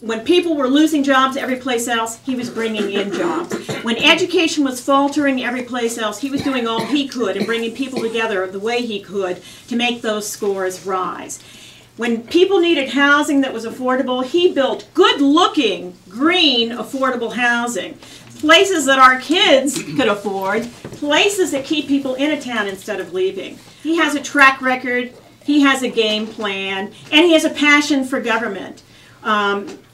When people were losing jobs every place else, he was bringing in jobs. When education was faltering every place else, he was doing all he could and bringing people together the way he could to make those scores rise. When people needed housing that was affordable, he built good-looking, green, affordable housing. Places that our kids could afford, places that keep people in a town instead of leaving. He has a track record, he has a game plan, and he has a passion for government.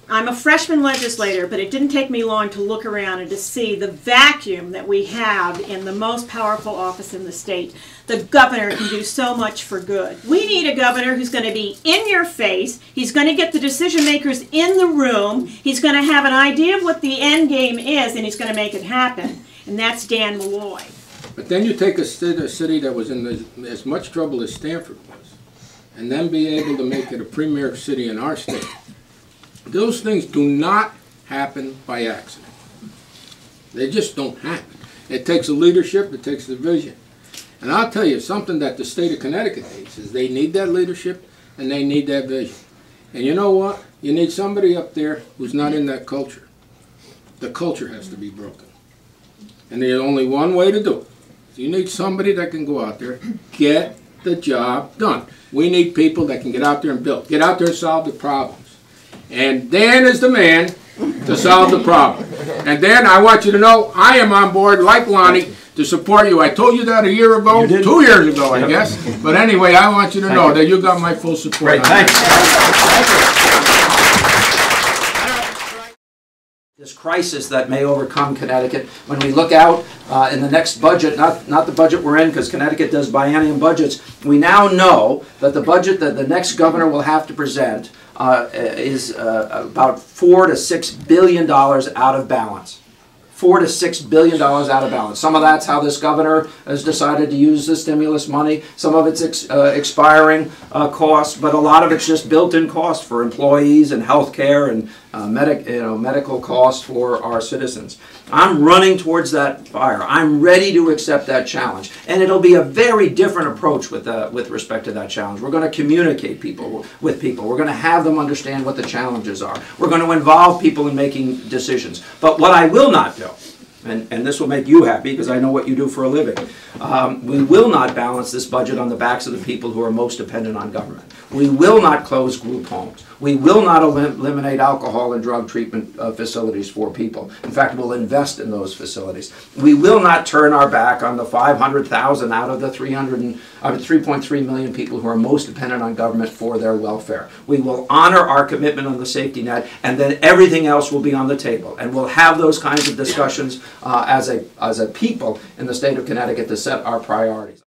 I'm a freshman legislator, but it didn't take me long to look around and to see the vacuum that we have in the most powerful office in the state. The governor can do so much for good. We need a governor who's going to be in your face. He's going to get the decision makers in the room. He's going to have an idea of what the end game is, and he's going to make it happen. And that's Dan Malloy. But then you take a city that was in as much trouble as Stanford was, and then be able to make it a premier city in our state. Those things do not happen by accident. They just don't happen. It takes a leadership, it takes a vision. And I'll tell you, something that the state of Connecticut needs is they need that leadership and they need that vision. And you know what? You need somebody up there who's not in that culture. The culture has to be broken. And there's only one way to do it. You need somebody that can go out there, get the job done. We need people that can get out there and build. Get out there and solve the problems. And Dan is the man to solve the problem. And Dan, I want you to know, I am on board, like Lonnie, to support you. I told you that a year ago, 2 years ago, I guess. But anyway, I want you to know that you got my full support. Great, thanks. This crisis that may overcome Connecticut, when we look out in the next budget, not the budget we're in, because Connecticut does biennium budgets, we now know that the budget that the next governor will have to present is about $4 to $6 billion out of balance. $4 to $6 billion out of balance. Some of that's how this governor has decided to use the stimulus money. Some of it's expiring costs, but a lot of it's just built-in costs for employees and health care and medical costs for our citizens. I'm running towards that fire. I'm ready to accept that challenge, and it'll be a very different approach with respect to that challenge. We're going to communicate with people. We're going to have them understand what the challenges are. We're going to involve people in making decisions. But what I will not do, and this will make you happy because I know what you do for a living, we will not balance this budget on the backs of the people who are most dependent on government. We will not close group homes. We will not eliminate alcohol and drug treatment facilities for people. In fact, we'll invest in those facilities. We will not turn our back on the 500,000 out of the 3.3 million people who are most dependent on government for their welfare. We will honor our commitment on the safety net, and then everything else will be on the table. And we'll have those kinds of discussions as a people in the state of Connecticut to set our priorities.